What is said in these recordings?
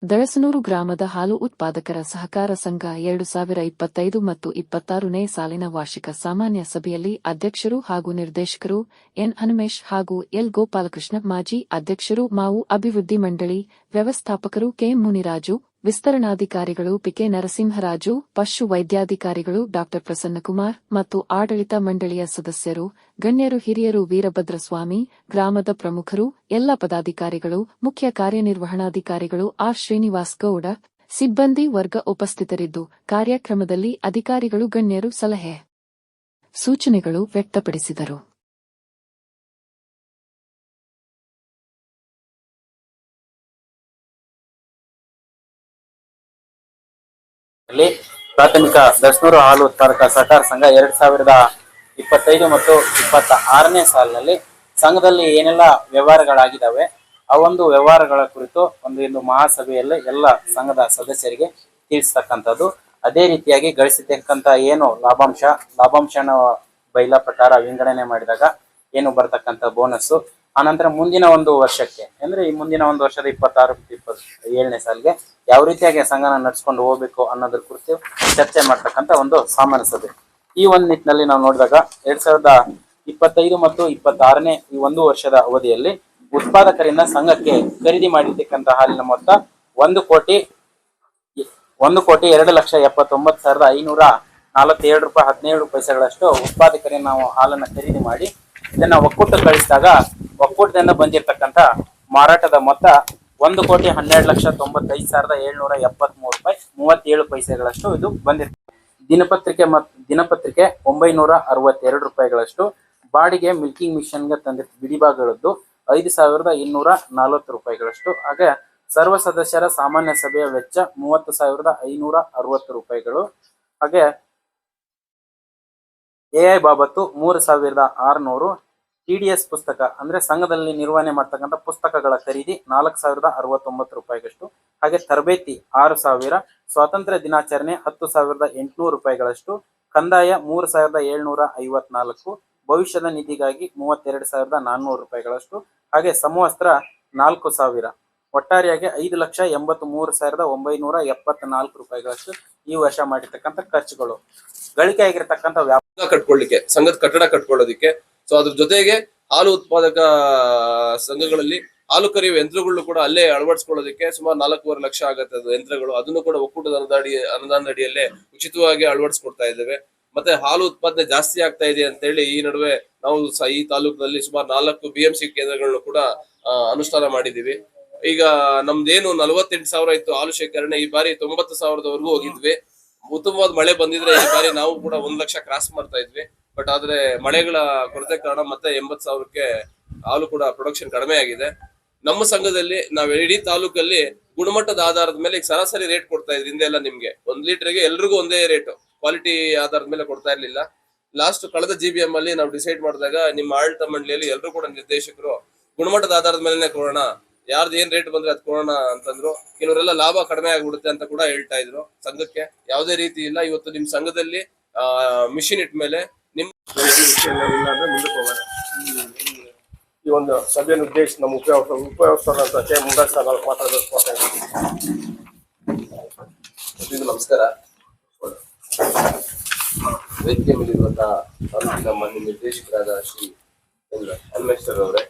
ದಳಸನೂರು ಗ್ರಾಮದ ಹಾಲು ಉತ್ಪಾದಕರ ಸಹಕಾರ ಸಂಘ 2025 ಮತ್ತು 26ನೇ ಸಾಲಿನ ವಾರ್ಷಿಕ ಸಾಮಾನ್ಯ ಸಭೆಯಲ್ಲಿ ಅಧ್ಯಕ್ಷರು ಹಾಗೂ ನಿರ್ದೇಶಕರು ಎನ್ ಹನುಮೇಶ್ ಹಾಗೂ ಎಲ್ ಗೋಪಾಲಕೃಷ್ಣ, ಮಾಜಿ ಅಧ್ಯಕ್ಷರು ಮಾವು ಅಭಿವೃದ್ಧಿ ಮಂಡಳಿ ವ್ಯವಸ್ಥಾಪಕರು ಕೆ ಮುನಿರಾಜು, ವಿಸ್ತರಣಾಧಿಕಾರಿಗಳು ಪಿಕೆ ನರಸಿಂಹರಾಜು, ಪಶು ವೈದ್ಯಾಧಿಕಾರಿಗಳು ಡಾ ಪ್ರಸನ್ನಕುಮಾರ್ ಮತ್ತು ಆಡಳಿತ ಮಂಡಳಿಯ ಸದಸ್ಯರು, ಗಣ್ಯರು, ಹಿರಿಯರು, ವೀರಭದ್ರಸ್ವಾಮಿ, ಗ್ರಾಮದ ಪ್ರಮುಖರು, ಎಲ್ಲ ಪದಾಧಿಕಾರಿಗಳು, ಮುಖ್ಯ ಕಾರ್ಯನಿರ್ವಹಣಾಧಿಕಾರಿಗಳು ಆರ್ ಶ್ರೀನಿವಾಸ್ ಗೌಡ, ಸಿಬ್ಬಂದಿ ವರ್ಗ ಉಪಸ್ಥಿತರಿದ್ದು ಕಾರ್ಯಕ್ರಮದಲ್ಲಿ ಅಧಿಕಾರಿಗಳು, ಗಣ್ಯರು ಸಲಹೆ ಸೂಚನೆಗಳು ವ್ಯಕ್ತಪಡಿಸಿದರು. ಪ್ರಾಥಮಿಕ ದಳಸನೂರು ಹಾಲು ಉತ್ಪಾದಕ ಸಹಕಾರ ಸಂಘ 2025 ಮತ್ತು 26ನೇ ಸಾಲಿನಲ್ಲಿ ಸಂಘದಲ್ಲಿ ಏನೆಲ್ಲ ವ್ಯವಹಾರಗಳಾಗಿದ್ದಾವೆ ಆ ಒಂದು ವ್ಯವಹಾರಗಳ ಕುರಿತು ಒಂದು ಮಹಾಸಭೆಯಲ್ಲಿ ಎಲ್ಲ ಸಂಘದ ಸದಸ್ಯರಿಗೆ ತಿಳಿಸ್ತಕ್ಕಂಥದ್ದು. ಅದೇ ರೀತಿಯಾಗಿ ಗಳಿಸಿರ್ತಕ್ಕಂಥ ಏನು ಲಾಭಾಂಶನ ಬೈಲಾ ಪ್ರಕಾರ ವಿಂಗಡಣೆ ಮಾಡಿದಾಗ ಏನು ಬರ್ತಕ್ಕಂಥ ಬೋನಸ್, ಆನಂತರ ಮುಂದಿನ ಒಂದು ವರ್ಷಕ್ಕೆ ಅಂದ್ರೆ ಈ ಮುಂದಿನ ಒಂದು ವರ್ಷದ 26-27ನೇ ಸಾಲಿಗೆ ಯಾವ ರೀತಿಯಾಗಿ ಸಂಘನ ನಡೆಸ್ಕೊಂಡು ಹೋಗ್ಬೇಕು ಅನ್ನೋದ್ರ ಕುರಿತು ಚರ್ಚೆ ಮಾಡ್ತಕ್ಕಂಥ ಒಂದು ಸಾಮಾನ್ಯ ಸಭೆ. ಈ ಒಂದು ನಿಟ್ಟಿನಲ್ಲಿ ನಾವು ನೋಡಿದಾಗ 2025 ಮತ್ತು 26ನೇ ಈ ಒಂದು ವರ್ಷದ ಅವಧಿಯಲ್ಲಿ ಉತ್ಪಾದಕರಿಂದ ಸಂಘಕ್ಕೆ ಖರೀದಿ ಮಾಡಿರ್ತಕ್ಕಂಥ ಹಾಲಿನ ಮೊತ್ತ 1,02,79,547 ರೂಪಾಯಿ 17 ಪೈಸೆಗಳಷ್ಟು ಉತ್ಪಾದಕರಿಗೆ ನಾವು ಹಾಲನ್ನ ಖರೀದಿ ಮಾಡಿ ಇದನ್ನ ಒಕ್ಕೂಟ ಕಳಿಸಿದಾಗ ಒಕ್ಕೂಟದಿಂದ ಬಂದಿರತಕ್ಕಂಥ ಮಾರಾಟದ ಮೊತ್ತ 1,12,95,773 ರೂಪಾಯಿ 37 ಪೈಸೆಗಳಷ್ಟು ಇದು ಬಂದಿರ್ತದೆ. ದಿನಪತ್ರಿಕೆ 962 ರೂಪಾಯಿಗಳಷ್ಟು, ಬಾಡಿಗೆ ಮಿಲ್ಕಿಂಗ್ ಮಿಷನ್ಗೆ ತಂದಿದ್ದ ಬಿಡಿಭಾಗಗಳದ್ದು 5,240 ರೂಪಾಯಿಗಳಷ್ಟು, ಹಾಗೆ ಸರ್ವ ಸದಸ್ಯರ ಸಾಮಾನ್ಯ ಸಭೆಯ ವೆಚ್ಚ 30,560 ರೂಪಾಯಿಗಳು, ಹಾಗೆ ಎಐ ಬಾಬತ್ತು 3,600, TDS ಪುಸ್ತಕ ಅಂದ್ರೆ ಸಂಘದಲ್ಲಿ ನಿರ್ವಹಣೆ ಮಾಡ್ತಕ್ಕಂಥ ಪುಸ್ತಕಗಳ ಖರೀದಿ 4,069 ರೂಪಾಯಿಗಷ್ಟು, ಹಾಗೆ ತರಬೇತಿ 6,000, ಸ್ವಾತಂತ್ರ್ಯ ದಿನಾಚರಣೆ 10,800 ರೂಪಾಯಿಗಳಷ್ಟು, ಕಂದಾಯ 3,754, ಭವಿಷ್ಯದ ನಿಧಿಗಾಗಿ 32,400 ರೂಪಾಯಿಗಳಷ್ಟು, ಹಾಗೆ ಸಮವಸ್ತ್ರ 4,000, ಒಟ್ಟಾರೆಯಾಗಿ 5,83,974 ರೂಪಾಯಿಗಳಷ್ಟು ಈ ವರ್ಷ ಮಾಡಿರ್ತಕ್ಕಂಥ ಖರ್ಚುಗಳು. ಗಳಿಕೆ ಆಗಿರತಕ್ಕಂಥ ವ್ಯಾಪಾರ ಕಟ್ಕೊಳ್ಳಿಕ್ಕೆ, ಸಂಘದ ಕಟ್ಟಡ ಕಟ್ಕೊಳ್ಳೋದಿಕ್ಕೆ, ಸೊ ಅದ್ರ ಜೊತೆಗೆ ಹಾಲು ಉತ್ಪಾದಕ ಸಂಘಗಳಲ್ಲಿ ಹಾಲು ಕರೆಯುವ ಯಂತ್ರಗಳು ಕೂಡ ಅಲ್ಲೇ ಅಳವಡಿಸ್ಕೊಳ್ಳೋದಕ್ಕೆ ಸುಮಾರು 4.5 ಲಕ್ಷ ಆಗತ್ತೆ ಅದು ಯಂತ್ರಗಳು. ಅದನ್ನು ಕೂಡ ಒಕ್ಕೂಟದ ಅನುದಾನದ ಅಡಿಯಲ್ಲೇ ಉಚಿತವಾಗಿ ಅಳವಡಿಸ್ಕೊಡ್ತಾ ಇದ್ದೇವೆ. ಮತ್ತೆ ಹಾಲು ಉತ್ಪಾದನೆ ಜಾಸ್ತಿ ಆಗ್ತಾ ಇದೆ ಅಂತ ಹೇಳಿ ಈ ನಡುವೆ ನಾವು ಈ ತಾಲೂಕಿನಲ್ಲಿ ಸುಮಾರು 4 BMC ಕೇಂದ್ರಗಳನ್ನು ಕೂಡ ಅನುಷ್ಠಾನ ಮಾಡಿದೀವಿ. ಈಗ ನಮ್ದೇನು 48,000 ಇತ್ತು ಹಾಲು ಶೇಖರಣೆ, ಈ ಬಾರಿ 90,000ದವರೆಗೂ ಹೋಗಿದ್ವಿ. ಉತ್ತಮವಾದ ಮಳೆ ಬಂದಿದ್ರೆ ಈ ಬಾರಿ ನಾವು ಕೂಡ 1 ಲಕ್ಷ ಕ್ರಾಸ್ ಮಾಡ್ತಾ ಇದ್ವಿ. ಬಟ್ ಆದ್ರೆ ಮಳೆಗಳ ಕೊರತೆ ಕಾರಣ ಮತ್ತೆ 80,000ಕ್ಕೆ ಹಾಲು ಕೂಡ ಪ್ರೊಡಕ್ಷನ್ ಕಡಿಮೆ ಆಗಿದೆ. ನಮ್ಮ ಸಂಘದಲ್ಲಿ ನಾವು ಇಡೀ ತಾಲೂಕಲ್ಲಿ ಗುಣಮಟ್ಟದ ಆಧಾರದ ಮೇಲೆ ಈಗ ಸರಾಸರಿ ರೇಟ್ ಕೊಡ್ತಾ ಇದ್ವಿ. ಹಿಂದೆ ಎಲ್ಲ ನಿಮ್ಗೆ 1 ಲೀಟರ್ಗೆ ಎಲ್ರಿಗೂ ಒಂದೇ ರೇಟ್, ಕ್ವಾಲಿಟಿ ಆಧಾರದ ಮೇಲೆ ಕೊಡ್ತಾ ಇರ್ಲಿಲ್ಲ. ಲಾಸ್ಟ್ ಕಳೆದ GBM ಅಲ್ಲಿ ನಾವು ಡಿಸೈಡ್ ಮಾಡಿದಾಗ ನಿಮ್ಮ ಆಡಳಿತ ಮಂಡಳಿಯಲ್ಲಿ ಎಲ್ಲರೂ ಕೂಡ ನಿರ್ದೇಶಕರು ಗುಣಮಟ್ಟದ ಆಧಾರದ ಮೇಲೆ ಕೊಡೋಣ, ಯಾರ್ದು ಏನ್ ರೇಟ್ ಬಂದ್ರೆ ಅದ್ ಕೊಡೋಣ ಅಂತಂದ್ರು. ಕೆಲವರೆಲ್ಲ ಲಾಭ ಕಡಿಮೆ ಆಗ್ಬಿಡುತ್ತೆ ಅಂತ ಕೂಡ ಹೇಳ್ತಾ ಇದ್ರು. ಸಂಘಕ್ಕೆ ಯಾವುದೇ ರೀತಿ ಇಲ್ಲ. ಇವತ್ತು ನಿಮ್ ಸಂಘದಲ್ಲಿ ಮಿಷಿನ್ ಇಟ್ಟ ಮೇಲೆ ನಿಮ್ ಮುಂದಕ್ಕೆ ಹೋಗೋಣ. ಈ ಒಂದು ಸಭೆಯನ್ನು ಉದ್ದೇಶಿಸಿ ನಮ್ಮ ಉಪವ್ಯವಸ್ಥಾದಂತ ಕೆ ಮುಂದಾಜ್ ಸರ್ ಮಾತಾಡಬೇಕು. ನಮಸ್ಕಾರ. ವೇದಿಕೆ ಮೇಲಿರುವಂತಹ ನಮ್ಮ ನಿರ್ದೇಶಕರಾದ ಶ್ರೀ ಎನ್ ಹನುಮೇಶ್ ಸರ್ ಅವರೇ,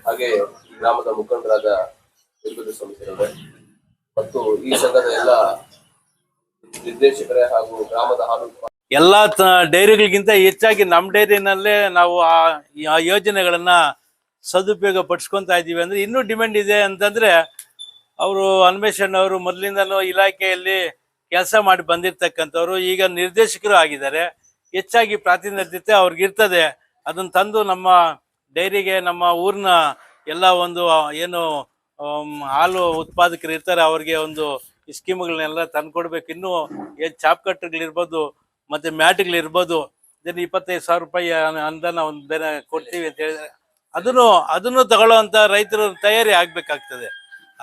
ಹಾಗೆ ಈ ಗ್ರಾಮದ ಮುಖಂಡರಾದ ವೀರಭದ್ರಸ್ವಾಮಿ ಮತ್ತು ಈ ಸಂಘದ ಎಲ್ಲ ನಿರ್ದೇಶಕರೇ ಹಾಗೂ ಗ್ರಾಮದ ಹಾಲು ಎಲ್ಲಾ ಡೈರಿಗಳಿಗಿಂತ ಹೆಚ್ಚಾಗಿ ನಮ್ಮ ಡೈರಿನಲ್ಲೇ ನಾವು ಆ ಯೋಜನೆಗಳನ್ನ ಸದುಪಯೋಗ ಪಡಿಸ್ಕೊಂತಾ ಇದ್ದೀವಿ. ಅಂದ್ರೆ ಇನ್ನೂ ಡಿಮ್ಯಾಂಡ್ ಇದೆ ಅಂತಂದ್ರೆ, ಅವರು ಹನುಮೇಶ್ ಅವರು ಮೊದಲಿಂದನೂ ಇಲಾಖೆಯಲ್ಲಿ ಕೆಲಸ ಮಾಡಿ ಬಂದಿರ್ತಕ್ಕಂಥವ್ರು, ಈಗ ನಿರ್ದೇಶಕರು ಆಗಿದ್ದಾರೆ. ಹೆಚ್ಚಾಗಿ ಪ್ರಾತಿನಿಧ್ಯತೆ ಅವ್ರಿಗಿರ್ತದೆ. ಅದನ್ನ ತಂದು ನಮ್ಮ ಡೈರಿಗೆ, ನಮ್ಮ ಊರಿನ ಎಲ್ಲ ಒಂದು ಏನು ಹಾಲು ಉತ್ಪಾದಕರು ಇರ್ತಾರೆ ಅವ್ರಿಗೆ ಒಂದು ಸ್ಕೀಮ್ಗಳನ್ನೆಲ್ಲ ತಂದ್ಕೊಡ್ಬೇಕು. ಇನ್ನೂ ಚಾಪ್ ಕಟ್ಟುಗಳಿರ್ಬೋದು, ಮತ್ತೆ ಮ್ಯಾಟ್ಗಳಿರ್ಬೋದು, ಇದನ್ನು 25,000 ರೂಪಾಯಿ ಅನುದಾನ ಒಂದು ಬೇರೆ ಕೊಡ್ತೀವಿ ಅಂತ ಹೇಳಿದ್ರೆ ಅದನ್ನು ತಗೊಳ್ಳೋವಂಥ ರೈತರು ತಯಾರಿ ಆಗ್ಬೇಕಾಗ್ತದೆ.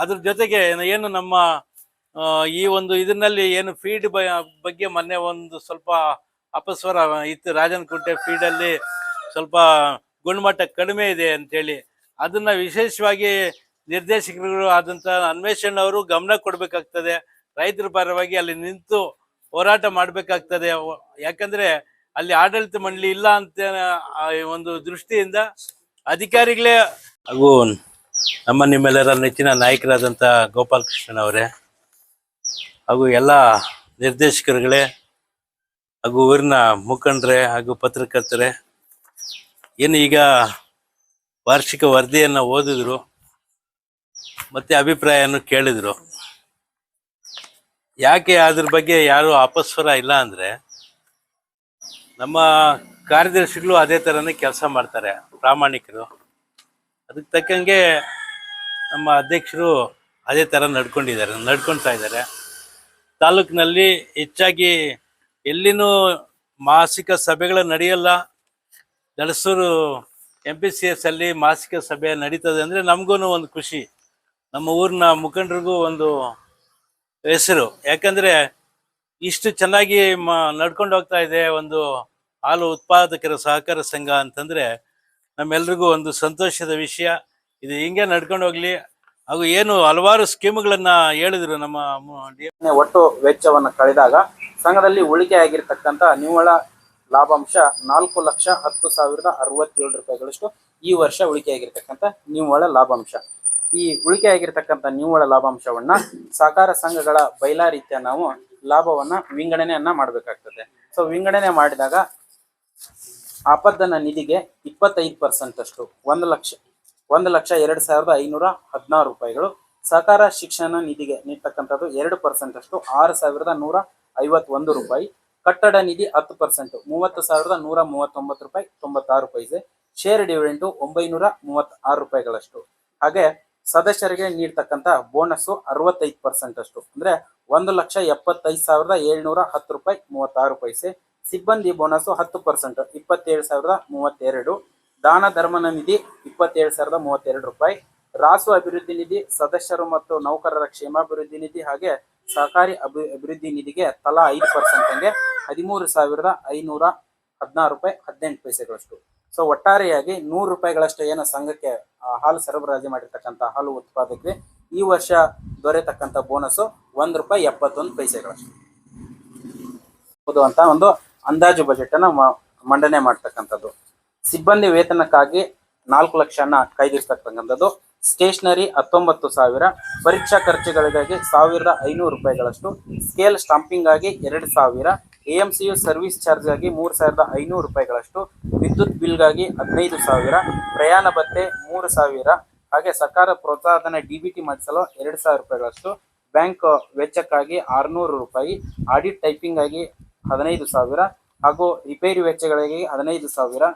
ಅದ್ರ ಜೊತೆಗೆ ಏನು ನಮ್ಮ ಈ ಒಂದು ಇದರಲ್ಲಿ ಏನು ಫೀಡ್ ಬಗ್ಗೆ ಮೊನ್ನೆ ಒಂದು ಸ್ವಲ್ಪ ಅಪಸ್ವರ ಇತ್ತು. ರಾಜನಕುಂಟೆ ಫೀಡಲ್ಲಿ ಸ್ವಲ್ಪ ಗುಣಮಟ್ಟ ಕಡಿಮೆ ಇದೆ ಅಂತೇಳಿ ಅದನ್ನ ವಿಶೇಷವಾಗಿ ನಿರ್ದೇಶಕರು ಆದಂತ ಅನ್ವೇಷಣ್ ಅವರು ಗಮನ ಕೊಡ್ಬೇಕಾಗ್ತದೆ. ರೈತರ ಪರವಾಗಿ ಅಲ್ಲಿ ನಿಂತು ಹೋರಾಟ ಮಾಡ್ಬೇಕಾಗ್ತದೆ. ಯಾಕಂದ್ರೆ ಅಲ್ಲಿ ಆಡಳಿತ ಮಂಡಳಿ ಇಲ್ಲ ಅಂತ ಆ ಒಂದು ದೃಷ್ಟಿಯಿಂದ ಅಧಿಕಾರಿಗಳೇ ಹಾಗೂ ನಮ್ಮ ನಿಮ್ಮೆಲ್ಲರ ನೆಚ್ಚಿನ ನಾಯಕರಾದಂಥ ಗೋಪಾಲಕೃಷ್ಣನ್ ಅವರೇ ಹಾಗೂ ಎಲ್ಲ ನಿರ್ದೇಶಕರುಗಳೇ ಹಾಗೂ ಊರಿನ ಮುಖಂಡರೇ ಹಾಗೂ ಪತ್ರಕರ್ತರೇ ಏನು ಈಗ ವಾರ್ಷಿಕ ವರದಿಯನ್ನು ಓದಿದ್ರು ಮತ್ತೆ ಅಭಿಪ್ರಾಯವನ್ನು ಕೇಳಿದ್ರು. ಯಾಕೆ ಅದ್ರ ಬಗ್ಗೆ ಯಾರು ಅಪಸ್ವರ ಇಲ್ಲ ಅಂದರೆ, ನಮ್ಮ ಕಾರ್ಯದರ್ಶಿಗಳು ಅದೇ ಥರನೇ ಕೆಲಸ ಮಾಡ್ತಾರೆ, ಪ್ರಾಮಾಣಿಕರು. ಅದಕ್ಕೆ ತಕ್ಕಂಗೆ ನಮ್ಮ ಅಧ್ಯಕ್ಷರು ಅದೇ ಥರ ನಡ್ಕೊಳ್ತಾ ಇದ್ದಾರೆ. ತಾಲೂಕಿನಲ್ಲಿ ಹೆಚ್ಚಾಗಿ ಎಲ್ಲಿನೂ ಮಾಸಿಕ ಸಭೆಗಳು ನಡೆಯಲ್ಲ. ದಳಸೂರು MPCS ಅಲ್ಲಿ ಮಾಸಿಕ ಸಭೆ ನಡೀತದೆ ಅಂದರೆ ನಮಗೂ ಒಂದು ಖುಷಿ, ನಮ್ಮ ಊರಿನ ಮುಖಂಡರಿಗೂ ಒಂದು ಹೆಸರು. ಯಾಕಂದರೆ ಇಷ್ಟು ಚೆನ್ನಾಗಿ ನಡ್ಕೊಂಡು ಹೋಗ್ತಾ ಇದೆ ಒಂದು ಹಾಲು ಉತ್ಪಾದಕರ ಸಹಕಾರ ಸಂಘ ಅಂತಂದರೆ ನಮ್ಮೆಲ್ರಿಗೂ ಒಂದು ಸಂತೋಷದ ವಿಷಯ. ಇದು ಹಿಂಗೆ ನಡ್ಕೊಂಡು ಹೋಗ್ಲಿ. ಹಾಗೂ ಏನು ಹಲವಾರು ಸ್ಕೀಮ್ಗಳನ್ನ ಹೇಳಿದ್ರು ನಮ್ಮ ಒಟ್ಟು ವೆಚ್ಚವನ್ನು ಕಳೆದಾಗ ಸಂಘದಲ್ಲಿ ಉಳಿಕೆ ಆಗಿರ್ತಕ್ಕಂಥ ನಿವ್ವಳ ಲಾಭಾಂಶ 4,10,67 ರೂಪಾಯಿಗಳಷ್ಟು ಈ ವರ್ಷ ಉಳಿಕೆ ಆಗಿರ್ತಕ್ಕಂಥ ನಿವ್ವಳ ಲಾಭಾಂಶ. ಈ ಉಳಿಕೆ ಆಗಿರ್ತಕ್ಕಂಥ ನಿವ್ವಳ ಲಾಭಾಂಶವನ್ನ ಸಹಕಾರ ಸಂಘಗಳ ಬೈಲಾರೀತ್ಯ ನಾವು ಲಾಭವನ್ನ ವಿಂಗಡಣೆಯನ್ನ ಮಾಡಬೇಕಾಗ್ತದೆ. ಸೊ ವಿಂಗಡಣೆ ಮಾಡಿದಾಗ ಆಪದ್ದನ ನಿಧಿಗೆ 25% ಅಷ್ಟು 1,02,516 ರೂಪಾಯಿಗಳು, ಸಹಕಾರ ಶಿಕ್ಷಣ ನಿಧಿಗೆ ನೀಡ್ತಕ್ಕಂಥದ್ದು 2% ಅಷ್ಟು 6,151 ರೂಪಾಯಿ, ಕಟ್ಟಡ ನಿಧಿ 10% 30,139 ರೂಪಾಯಿ 96 ಪೈಸೆ, ಶೇರ್ ಡಿವಿಡೆಂಟು 936 ರೂಪಾಯಿಗಳಷ್ಟು. ಹಾಗೆ ಸದಸ್ಯರಿಗೆ ನೀಡ್ತಕ್ಕಂಥ ಬೋನಸ್ಸು 65% ಅಷ್ಟು ಅಂದ್ರೆ 1,75,710 ರೂಪಾಯಿ 36 ಪೈಸೆ, ಸಿಬ್ಬಂದಿ ಬೋನಸ್ 10% 27,032, ದಾನ ಧರ್ಮನ ನಿಧಿ 27,032 ರೂಪಾಯಿ, ರಾಸು ಅಭಿವೃದ್ಧಿ ನಿಧಿ, ಸದಸ್ಯರು ಮತ್ತು ನೌಕರರ ಕ್ಷೇಮಾಭಿವೃದ್ಧಿ ನಿಧಿ ಹಾಗೆ ಸಹಕಾರಿ ಅಭಿವೃದ್ಧಿ ನಿಧಿಗೆ ತಲಾ 5%ಗೆ 13,516 ರೂಪಾಯಿ 18 ಪೈಸೆಗಳಷ್ಟು. ಸೊ ಒಟ್ಟಾರೆಯಾಗಿ 100 ರೂಪಾಯಿಗಳಷ್ಟು ಏನು ಸಂಘಕ್ಕೆ ಹಾಲು ಸರಬರಾಜು ಮಾಡಿರ್ತಕ್ಕಂಥ ಹಾಲು ಉತ್ಪಾದಕರಿಗೆ ಈ ವರ್ಷ ದೊರೆತಕ್ಕಂಥ ಬೋನಸ್ಸು ₹1.71 ಅಂತ ಒಂದು ಅಂದಾಜು ಬಜೆಟ್ ಅನ್ನ ಮಂಡನೆ ಮಾಡ್ತಕ್ಕಂಥದ್ದು. ಸಿಬ್ಬಂದಿ ವೇತನಕ್ಕಾಗಿ 4 ಲಕ್ಷನ ಕಾಯ್ದಿರಿಸ್ತಕ್ಕಂಥದ್ದು, ಸ್ಟೇಷನರಿ 19,000, ಪರೀಕ್ಷಾ ಖರ್ಚುಗಳಿಗಾಗಿ 1,500 ರೂಪಾಯಿಗಳಷ್ಟು, ಸ್ಕೇಲ್ ಸ್ಟಾಂಪಿಂಗ್ ಆಗಿ 2,000, AMCU ಸರ್ವಿಸ್ ಚಾರ್ಜ್ ಆಗಿ 3,500 ರೂಪಾಯಿಗಳಷ್ಟು, ವಿದ್ಯುತ್ ಬಿಲ್ಗಾಗಿ 15,000, ಪ್ರಯಾಣ ಭತ್ಯೆ 3,000, ಹಾಗೆ ಸರ್ಕಾರ ಪ್ರೋತ್ಸಾಹಧನ DBT ಮಾಡಿಸಲು 2,000 ರೂಪಾಯಿಗಳಷ್ಟು, ಬ್ಯಾಂಕ್ ವೆಚ್ಚಕ್ಕಾಗಿ 600 ರೂಪಾಯಿ, ಆಡಿಟ್ ಟೈಪಿಂಗ್ ಆಗಿ 15,000 ಹಾಗೂ ರಿಪೇರಿ ವೆಚ್ಚಗಳಿಗೆ 15,000,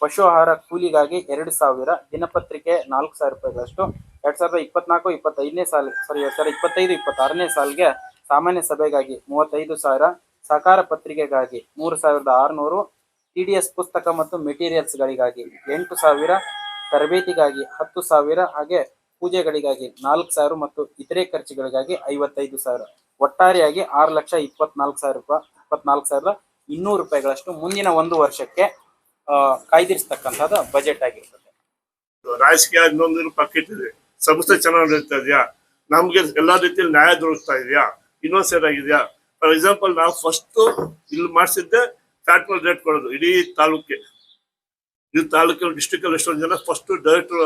ಪಶು ಆಹಾರ ಕೂಲಿಗಾಗಿ 2,000, ದಿನಪತ್ರಿಕೆ 4,000 ರೂಪಾಯಿಗಳಷ್ಟು. 2025-26ನೇ ಸಾಲಿಗೆ ಸಾಮಾನ್ಯ ಸಭೆಗಾಗಿ 35,000, ಸಹಕಾರ ಪತ್ರಿಕೆಗಾಗಿ 3,600, TDS ಪುಸ್ತಕ ಮತ್ತು ಮೆಟೀರಿಯಲ್ಸ್ಗಳಿಗಾಗಿ 8,000, ತರಬೇತಿಗಾಗಿ 10,000, ಹಾಗೆ ಪೂಜೆಗಳಿಗಾಗಿ 4,000 ಮತ್ತು ಇತರೆ ಖರ್ಚುಗಳಿಗಾಗಿ 55,000. ಒಟ್ಟಾರೆಯಾಗಿ 6,24,200 ರೂಪಾಯಿಗಳಷ್ಟು ಮುಂದಿನ ಒಂದು ವರ್ಷಕ್ಕೆ ಕಾಯ್ದಿರಿಸ್ತಕ್ಕಂಥದ್ದು ಬಜೆಟ್ ಆಗಿರ್ತದೆ. ರಾಜಕೀಯ ಇನ್ನೊಂದು ಪಕ್ಕಿಟ್ಟಿದೆ, ಸಂಸ್ಥೆ ಚೆನ್ನಾಗಿ ನಡೀತಾ ಇದೆಯಾ, ನಮ್ಗೆ ಎಲ್ಲಾ ರೀತಿಯಲ್ಲಿ ನ್ಯಾಯ ದೊರಕ್ತಾ ಇದೆಯಾ, ಇನ್ನೊಂದ್ ಸೈಡ್ ಆಗಿದೆಯಾ. ಫಾರ್ ಎಕ್ಸಾಂಪಲ್ ನಾವು ಫಸ್ಟ್ ಇಲ್ಲಿ ಮಾಡಿಸಿದ್ದೆ ಫ್ಯಾಕ್ಟರಿ ರೇಟ್ ಕೊಡೋದು ಇಡೀ ತಾಲೂಕಿಗೆ. ಈ ತಾಲೂಕಿನ ಡಿಸ್ಟ್ರಿಕ್ಟ್ ಅಲ್ಲಿ ಎಷ್ಟೊಂದು ಜನ ಫಸ್ಟ್ ಡೈರೆಕ್ಟರ್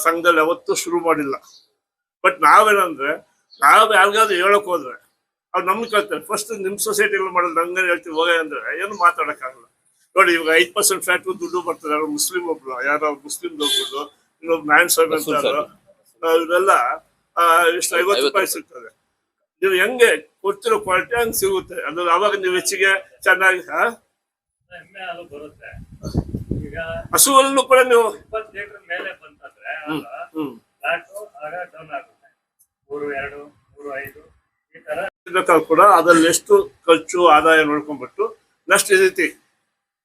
ಸಂಘದಲ್ಲಿ ಯಾವತ್ತೂ ಶುರು ಮಾಡಿಲ್ಲ. ಬಟ್ ನಾವೇನಂದ್ರೆ ನಾವು ಯಾರಿಗಾದ್ರು ಹೇಳಕ್ ಹೋದ್ರೆ ಅವ್ರು ನಮ್ಗೆ ಕೇಳ್ತಾರೆ, ಫಸ್ಟ್ ನಿಮ್ ಸೊಸೈಟಿಗಳು ಮಾಡೋದು ನಂಗೆ ಹೇಳ್ತೀವಿ ಹೋಗ ಅಂದ್ರೆ ಏನು ಮಾತಾಡಕ್ಕಾಗಲ್ಲ. ನೋಡಿ ಇವಾಗ 5% ಫ್ಯಾಟ್ ದುಡ್ಡು ಬರ್ತದೆ. ಯಾರು ಮುಸ್ಲಿಂ ಒಬ್ರು, ಯಾರೋ ಮುಸ್ಲಿಂ ಹೋಗ್ಬಿಟ್ಟು ಇನ್ನೊಬ್ರು ನಾರಾಯಣ ಸ್ವಾಮಿ ಅಂತ ಇವರೆಲ್ಲ ಎಷ್ಟು 50 ರೂಪಾಯಿ ಸಿಗ್ತದೆ. ನೀವು ಹೆಂಗೆ ಕೊಡ್ತಿರೋ ಕ್ವಾಲಿಟಿ ಹಂಗೆ ಸಿಗುತ್ತೆ. ಅದು ಅವಾಗ ನೀವು ಹೆಚ್ಚಿಗೆ ಚೆನ್ನಾಗಿ ಹಸುವಲ್ಲೂ ಕೂಡ ನೀವು ಕೂಡ ಅದ್ರಲ್ಲಿ ಎಷ್ಟು ಖರ್ಚು ಆದಾಯ ನೋಡ್ಕೊಂಡ್ಬಿಟ್ಟು ನೆಕ್ಸ್ಟ್ ರೀತಿ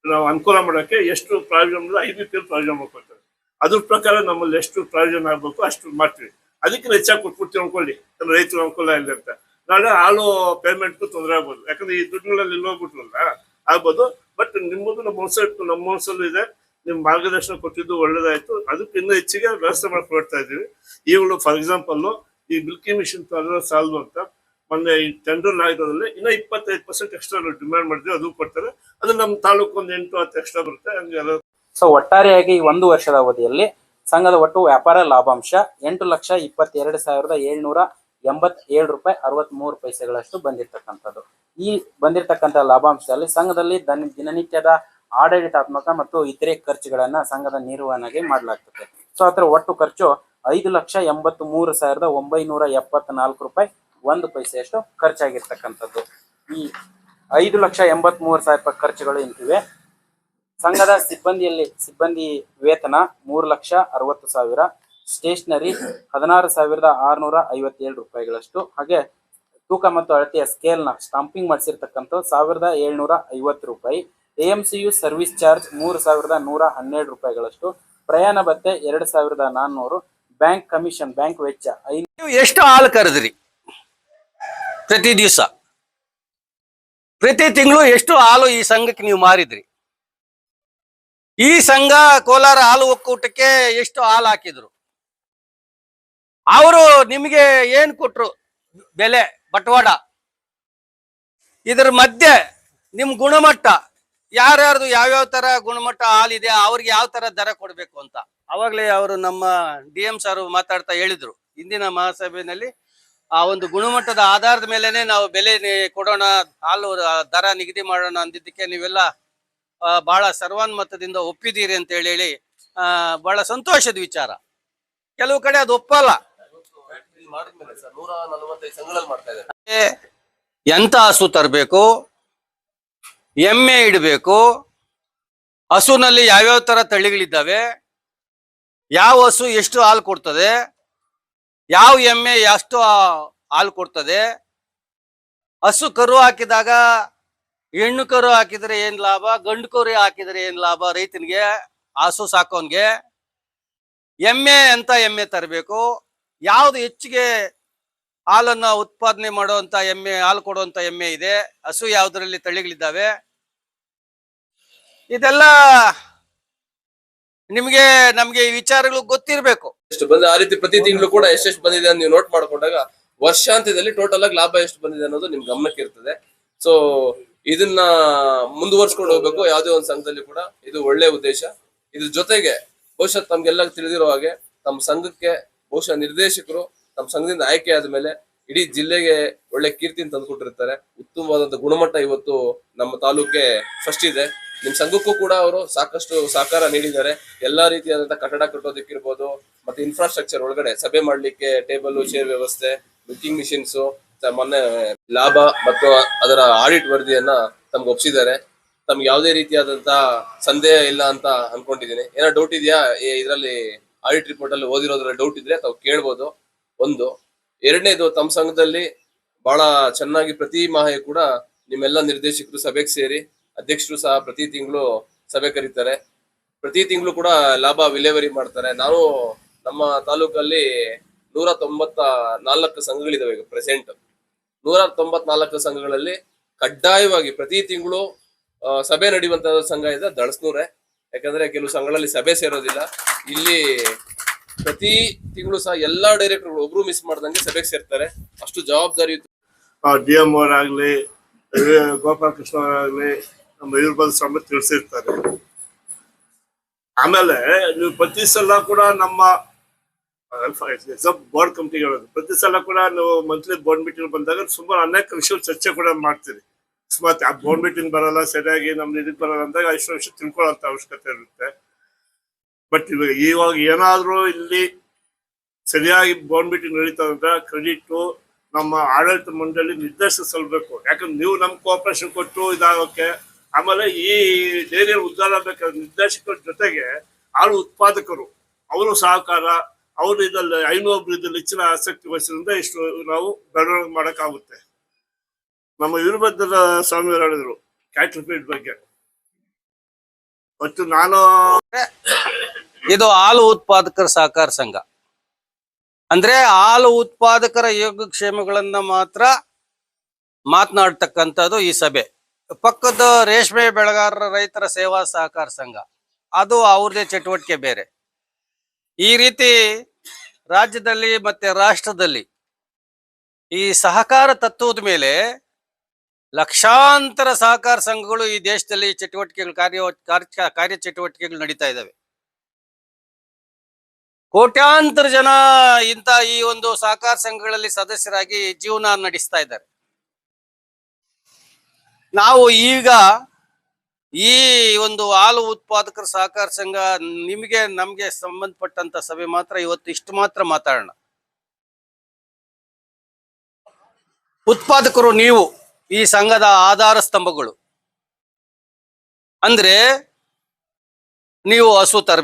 ನಾವು ಅನುಕೂಲ ಮಾಡೋಕ್ಕೆ ಎಷ್ಟು ಪ್ರಾವಿಷನ್ IBP ಪ್ರಾವಿಷನ್ ಮಾಡ್ಕೊಳ್ತೇವೆ. ಅದ್ರ ಪ್ರಕಾರ ನಮ್ಮಲ್ಲಿ ಎಷ್ಟು ಪ್ರಾವಿಷನ್ ಆಗ್ಬೇಕು ಅಷ್ಟು ಮಾಡ್ತೀವಿ. ಅದಕ್ಕೆ ಹೆಚ್ಚಾಗಿ ಕೊಟ್ಬಿಡ್ತೀವಿ ಅನ್ಕೊಳ್ಳಿ, ರೈತರು ಅನುಕೂಲ ಇಲ್ಲ ಅಂತ. ನಾಳೆ ಹಾಲು ಪೇಮೆಂಟ್ ತೊಂದರೆ ಆಗ್ಬೋದು, ಯಾಕಂದ್ರೆ ಈ ದುಡ್ಡುಗಳಲ್ಲಿ ಹೋಗ್ಬಿಟ್ರಲ್ಲ ಆಗ್ಬೋದು. ಬಟ್ ನಿಮ್ಮದು ನಮ್ಮ ಮನಸ್ಸಲ್ಲೂ ಇದೆ, ನಿಮ್ ಮಾರ್ಗದರ್ಶನ ಕೊಟ್ಟಿದ್ದು ಒಳ್ಳೇದಾಯ್ತು. ಅದಕ್ಕೆ ಇನ್ನೂ ಹೆಚ್ಚಿಗೆ ವ್ಯವಸ್ಥೆ ಮಾಡ್ಕೊಡ್ತಾ ಇದೀವಿ. ಈಗಲೂ ಫಾರ್ ಎಕ್ಸಾಂಪಲ್ ಈ ಮಿಲ್ಕಿ ಮಿಷನ್ ಸಾಲ್ವ್ ಅಂತ ಮೊನ್ನೆ ಈ ಟೆಂಡರ್ ಆಗಿರೋದ್ರಲ್ಲಿ ಇನ್ನೂ 25% ಎಕ್ಸ್ಟ್ರಾ ಡಿಮ್ಯಾಂಡ್ ಮಾಡಿದ್ವಿ, ಅದು ಕೊಡ್ತಾರೆ. ಅದು ನಮ್ಮ ತಾಲೂಕು ಒಂದು 8-10 ಎಕ್ಸ್ಟ್ರಾ ಬರುತ್ತೆ. ಹಂಗೆ ಸೊ ಒಟ್ಟಾರೆಯಾಗಿ ಈ 1 ವರ್ಷದ ಅವಧಿಯಲ್ಲಿ ಸಂಘದ ಒಟ್ಟು ವ್ಯಾಪಾರ ಲಾಭಾಂಶ 8,22,787 ರೂಪಾಯಿ 63 ಪೈಸೆಗಳಷ್ಟು ಬಂದಿರತಕ್ಕಂಥದ್ದು. ಈ ಬಂದಿರತಕ್ಕಂಥ ಲಾಭಾಂಶದಲ್ಲಿ ಸಂಘದಲ್ಲಿ ದಿನನಿತ್ಯದ ಆಡಳಿತಾತ್ಮಕ ಮತ್ತು ಇತರೆ ಖರ್ಚುಗಳನ್ನ ಸಂಘದ ನಿರ್ವಹಣೆಗೆ ಮಾಡಲಾಗ್ತದೆ. ಸೊ ಅದರ ಒಟ್ಟು ಖರ್ಚು 5,83,974 ರೂಪಾಯಿ 1 ಪೈಸೆಯಷ್ಟು ಖರ್ಚಾಗಿರ್ತಕ್ಕಂಥದ್ದು. ಈ 5,83,000 ರೂಪಾಯಿ ಖರ್ಚುಗಳು ಇಂತಿವೆ. ಸಂಘದ ಸಿಬ್ಬಂದಿ ವೇತನ 3,60,000, ಸ್ಟೇಷನರಿ 16,657 ರೂಪಾಯಿಗಳಷ್ಟು, ಹಾಗೆ ತೂಕ ಮತ್ತು ಅಳತೆಯ ಸ್ಕೇಲ್ನ ಸ್ಟಾಂಪಿಂಗ್ ಮಾಡಿಸಿರ್ತಕ್ಕಂಥ 1,750 ರೂಪಾಯಿ, AMCU ಸರ್ವಿಸ್ ಚಾರ್ಜ್ 3,112 ರೂಪಾಯಿಗಳಷ್ಟು, ಪ್ರಯಾಣ ಭತ್ಯೆ 2,400, ಬ್ಯಾಂಕ್ ಕಮಿಷನ್ ಬ್ಯಾಂಕ್ ವೆಚ್ಚ ನೀವು ಎಷ್ಟು ಹಾಲು ಕರೆದ್ರಿ ಪ್ರತಿ ದಿವಸ, ಪ್ರತಿ ತಿಂಗಳು ಎಷ್ಟು ಹಾಲು ಈ ಸಂಘಕ್ಕೆ ನೀವು ಮಾರಿದ್ರಿ? ಈ ಸಂಘ ಕೋಲಾರ ಹಾಲು ಒಕ್ಕೂಟಕ್ಕೆ ಎಷ್ಟು ಹಾಲು ಹಾಕಿದ್ರು? ಅವರು ನಿಮಗೆ ಏನ್ ಕೊಟ್ರು ಬೆಲೆ ಬಟವಾಡ? ಇದರ ಮಧ್ಯೆ ನಿಮ್ ಗುಣಮಟ್ಟ ಯಾರ್ಯಾರ್ದು ಯಾವ್ಯಾವ ತರ ಗುಣಮಟ್ಟ ಹಾಲಿದೆ, ಅವ್ರಿಗೆ ಯಾವ ತರ ದರ ಕೊಡ್ಬೇಕು ಅಂತ ಅವಾಗ್ಲೇ ಅವರು ನಮ್ಮ DM ಸಾರು ಮಾತಾಡ್ತಾ ಹೇಳಿದ್ರು ಇಂದಿನ ಮಹಾಸಭೆಯಲ್ಲಿ. ಆ ಒಂದು ಗುಣಮಟ್ಟದ ಆಧಾರದ ಮೇಲೆನೆ ನಾವು ಬೆಲೆ ಕೊಡೋಣ, ಹಾಲು ದರ ನಿಗದಿ ಮಾಡೋಣ ಅಂದಿದ್ದಕ್ಕೆ ನೀವೆಲ್ಲ ಬಹಳ ಸರ್ವಾನುಮತದಿಂದ ಒಪ್ಪಿದ್ದೀರಿ ಅಂತ ಹೇಳಿ ಬಹಳ ಸಂತೋಷದ ವಿಚಾರ. ಕೆಲವು ಕಡೆ ಅದು ಒಪ್ಪಲ್ಲ. ಎಂತ ಹಸು ತರಬೇಕು, ಎಮ್ಮೆ ಇಡಬೇಕು, ಹಸುನಲ್ಲಿ ಯಾವ್ಯಾವ ತರ ತಳಿಗಳಿದ್ದಾವೆ, ಯಾವ ಹಸು ಎಷ್ಟು ಹಾಲು ಕೊಡ್ತದೆ, ಯಾವ ಎಮ್ಮೆ ಎಷ್ಟು ಹಾಲು ಕೊಡ್ತದೆ, ಹಸು ಕರು ಹಾಕಿದಾಗ ಹೆಣ್ಣು ಕರು ಹಾಕಿದ್ರೆ ಏನ್ ಲಾಭ, ಗಂಡು ಕರು ಹಾಕಿದ್ರೆ ಏನ್ ಲಾಭ ರೈತನಿಗೆ, ಹಸು ಸಾಕೋನ್ಗೆ, ಎಮ್ಮೆ ಅಂತ ಎಮ್ಮೆ ತರಬೇಕು, ಯಾವ್ದು ಹೆಚ್ಚಿಗೆ ಹಾಲನ್ನ ಉತ್ಪಾದನೆ ಮಾಡುವಂತ ಎಮ್ಮೆ, ಹಾಲು ಕೊಡುವಂತ ಎಮ್ಮೆ ಇದೆ, ಹಸು ಯಾವ್ದ್ರಲ್ಲಿ ತಳಿಗಳಿದ್ದಾವೆ, ಇದೆಲ್ಲ ನಮ್ಗೆ ಈ ವಿಚಾರಗಳು ಗೊತ್ತಿರ್ಬೇಕು. ಎಷ್ಟು ಬಂದ ಆ ರೀತಿ ಪ್ರತಿ ತಿಂಗಳು ಕೂಡ ಎಷ್ಟೆಷ್ಟು ಬಂದಿದೆ ಅಂತ ನೀವು ನೋಟ್ ಮಾಡ್ಕೊಂಡಾಗ ವರ್ಷಾಂತ್ಯದಲ್ಲಿ ಟೋಟಲ್ ಆಗಿ ಲಾಭ ಎಷ್ಟು ಬಂದಿದೆ ಅನ್ನೋದು ನಿಮ್ ಗಮನಕ್ಕೆ ಇರ್ತದೆ. ಸೊ ಇದನ್ನ ಮುಂದುವರ್ಸ್ಕೊಂಡು ಹೋಗ್ಬೇಕು ಯಾವುದೇ ಒಂದು ಸಂಘದಲ್ಲಿ ಕೂಡ. ಇದು ಒಳ್ಳೆ ಉದ್ದೇಶ. ಇದ್ರ ಜೊತೆಗೆ ಬಹುಶಃ ತಮ್ಗೆಲ್ಲ ತಿಳಿದಿರೋ ಹಾಗೆ ತಮ್ಮ ಸಂಘಕ್ಕೆ ಬಹುಶಃ ನಿರ್ದೇಶಕರು ತಮ್ಮ ಸಂಘದಿಂದ ಆಯ್ಕೆ ಆದ್ಮೇಲೆ ಇಡೀ ಜಿಲ್ಲೆಗೆ ಒಳ್ಳೆ ಕೀರ್ತಿನ ತಂದುಕೊಟ್ಟಿರ್ತಾರೆ. ಉತ್ತಮವಾದಂತ ಗುಣಮಟ್ಟ ಇವತ್ತು ನಮ್ಮ ತಾಲೂಕೆ ಫಸ್ಟ್ ಇದೆ. ನಿಮ್ ಸಂಘಕ್ಕೂ ಕೂಡ ಅವರು ಸಾಕಷ್ಟು ಸಹಕಾರ ನೀಡಿದ್ದಾರೆ. ಎಲ್ಲಾ ರೀತಿಯಾದಂತಹ ಕಟ್ಟಡ ಕಟ್ಟೋದಕ್ಕಿರ್ಬೋದು, ಮತ್ತೆ ಇನ್ಫ್ರಾಸ್ಟ್ರಕ್ಚರ್ ಒಳಗಡೆ ಸಭೆ ಮಾಡ್ಲಿಕ್ಕೆ ಟೇಬಲ್ ಚೇರ್ ವ್ಯವಸ್ಥೆ, ಮಿಲ್ಕಿಂಗ್ ಮಿಷಿನ್ಸ್, ಮೊನ್ನೆ ಲಾಭ ಮತ್ತು ಅದರ ಆಡಿಟ್ ವರದಿಯನ್ನ ತಮ್ಗೆ ಒಪ್ಪಿಸಿದ್ದಾರೆ. ತಮ್ಗೆ ಯಾವುದೇ ರೀತಿಯಾದಂತಹ ಸಂದೇಹ ಇಲ್ಲ ಅಂತ ಅನ್ಕೊಂಡಿದ್ದೀನಿ. ಏನೋ ಡೌಟ್ ಇದೆಯಾ ಇದರಲ್ಲಿ ಆಡಿಟ್ ರಿಪೋರ್ಟ್ ಅಲ್ಲಿ ಓದಿರೋದ್ರಲ್ಲಿ ಡೌಟ್ ಇದ್ರೆ ತಾವು ಕೇಳ್ಬೋದು. ಒಂದು. ಎರಡನೇದು, ತಮ್ಮ ಸಂಘದಲ್ಲಿ ಬಹಳ ಚೆನ್ನಾಗಿ ಪ್ರತಿ ಮಾಹೆ ಕೂಡ ನಿಮ್ಮೆಲ್ಲ ನಿರ್ದೇಶಕರು ಸಭೆಗೆ ಸೇರಿ, ಅಧ್ಯಕ್ಷರು ಸಹ ಪ್ರತಿ ತಿಂಗಳು ಸಭೆ ಕರೀತಾರೆ. ಪ್ರತಿ ತಿಂಗಳು ಕೂಡ ಲಾಭ ವಿಲೇವರಿ ಮಾಡ್ತಾರೆ. ನಾವು ನಮ್ಮ ತಾಲೂಕಲ್ಲಿ 194 ಸಂಘಗಳಿದಾವೆ ಈಗ ಪ್ರೆಸೆಂಟ್. 194 ಸಂಘಗಳಲ್ಲಿ ಕಡ್ಡಾಯವಾಗಿ ಪ್ರತಿ ತಿಂಗಳು ಸಭೆ ನಡೆಯುವಂತ ಸಂಘ ಇದೆ ದಳಸ್ನೂರೇ. ಯಾಕಂದ್ರೆ ಕೆಲವು ಸಂಘಗಳಲ್ಲಿ ಸಭೆ ಸೇರೋದಿಲ್ಲ. ಇಲ್ಲಿ ಪ್ರತಿ ತಿಂಗಳು ಸಹ ಎಲ್ಲಾ ಡೈರೆಕ್ಟರ್ಗಳು ಒಬ್ರು ಮಿಸ್ ಮಾಡ್ದಂಗೆ ಸಭೆಗೆ ಸೇರ್ತಾರೆ. ಅಷ್ಟು ಜವಾಬ್ದಾರಿ DM ಅವರಾಗ್ಲಿ, ಗೋಪಾಲ ಕೃಷ್ಣ ಅವರಾಗ್ಲಿ, ನಮ್ಮ ಇವ್ರ ಸ್ವಾಮಿ ತಿಳಿಸಿರ್ತಾರೆ. ಆಮೇಲೆ ನೀವು ಪ್ರತಿ ಸಲ ಕೂಡ ನಮ್ಮ ಬೋರ್ಡ್ ಕಮಿಟಿಗಳು ಪ್ರತಿ ಸಲ ಕೂಡ ನಾವು ಮಂತ್ಲಿ ಬೋರ್ಡ್ ಮೀಟಿಂಗ್ ಬಂದಾಗ ಸುಮಾರು ಅನೇಕ ವಿಷಯ ಚರ್ಚೆ ಕೂಡ ಮಾಡ್ತೀವಿ. ಅಕಸ್ಮಾತ್ ಆ ಬೋರ್ಡ್ ಮೀಟಿಂಗ್ ಬರಲ್ಲ, ಸರಿಯಾಗಿ ನಮ್ದು ಇದಕ್ಕೆ ಬರಲ್ಲ ಅಂದಾಗ ಇಷ್ಟು ವಿಷಯ ತಿಳ್ಕೊಳ್ಳೋಂತ ಅವಶ್ಯಕತೆ ಇರುತ್ತೆ. ಬಟ್ ಇವಾಗ ಏನಾದ್ರೂ ಇಲ್ಲಿ ಸರಿಯಾಗಿ ಬೋರ್ಡ್ ಮೀಟಿಂಗ್ ನಡೀತದಂದ್ರೆ ಕ್ರೆಡಿಟ್ ನಮ್ಮ ಆಡಳಿತ ಮಂಡಳಿ ನಿರ್ದೇಶಕ ಸಲ್ಬೇಕು. ಯಾಕಂದ್ರೆ ನೀವು ನಮ್ ಕೋಆಪರೇಷನ್ ಕೊಟ್ಟು ಇದಾಗೋಕೆ, ಆಮೇಲೆ ಈ ಡೈರಿಯಲ್ಲಿ ಉದ್ಧಾರ ಬೇಕಾದ್ರೆ ನಿರ್ದೇಶಕರ ಜೊತೆಗೆ ಹಾಲು ಉತ್ಪಾದಕರು ಅವರು ಸಹಕಾರ, ಅವರು ಇದ್ರಲ್ಲಿ ಐನೊಬ್ರು ಹೆಚ್ಚಿನ ಆಸಕ್ತಿ ವಹಿಸಿದ್ರಿಂದ ಇಷ್ಟು ನಾವು ಬೆಳವಣಿಗೆ ಮಾಡಕ್ಕಾಗುತ್ತೆ. ನಮ್ಮ ವೀರಭದ್ರ ಸ್ವಾಮಿಯವರು ಹೇಳಿದ್ರು ಕ್ಯಾಟಲ್ ಫೀಡ್ ಬಗ್ಗೆ. ಮತ್ತು ನಾನು ಇದು ಹಾಲು ಉತ್ಪಾದಕರ ಸಹಕಾರ ಸಂಘ ಅಂದ್ರೆ ಹಾಲು ಉತ್ಪಾದಕರ ಯೋಗಕ್ಷೇಮಗಳನ್ನ ಮಾತ್ರ ಮಾತನಾಡ್ತಕ್ಕಂಥದ್ದು ಈ ಸಭೆ. ಪಕ್ಕದ ರೇಷ್ಮೆ ಬೆಳೆಗಾರರ ರೈತರ ಸೇವಾ ಸಹಕಾರ ಸಂಘ, ಅದು ಅವ್ರದೇ ಚಟುವಟಿಕೆ ಬೇರೆ. ಈ ರೀತಿ ರಾಜ್ಯದಲ್ಲಿ ಮತ್ತೆ ರಾಷ್ಟ್ರದಲ್ಲಿ ಈ ಸಹಕಾರ ತತ್ವದ ಮೇಲೆ ಲಕ್ಷಾಂತರ ಸಹಕಾರ ಸಂಘಗಳು ಈ ದೇಶದಲ್ಲಿ ಚಟುವಟಿಕೆಗಳು ಕಾರ್ಯ ಚಟುವಟಿಕೆಗಳು ನಡೀತಾ ಇದ್ದಾವೆ. ಕೋಟ್ಯಾಂತರ ಜನ ಇಂಥ ಈ ಒಂದು ಸಹಕಾರ ಸಂಘಗಳಲ್ಲಿ ಸದಸ್ಯರಾಗಿ ಜೀವನ ನಡೆಸ್ತಾ ಇದ್ದಾರೆ. ನಾವು ಈಗ ಈ ಒಂದು ಹಾಲು ಉತ್ಪಾದಕರ ಸಹಕಾರ ಸಂಘ ನಮ್ಗೆ ಸಂಬಂಧಪಟ್ಟಂತ ಸಭೆ ಮಾತ್ರ ಇವತ್ತು ಇಷ್ಟು ಮಾತ್ರ ಮಾತಾಡೋಣ. ಉತ್ಪಾದಕರು ನೀವು ಈ ಸಂಘದ ಆಧಾರ ಸ್ತಂಭಗಳು. ಅಂದ್ರೆ ನೀವು ಹಸು ತರಬೇಕು.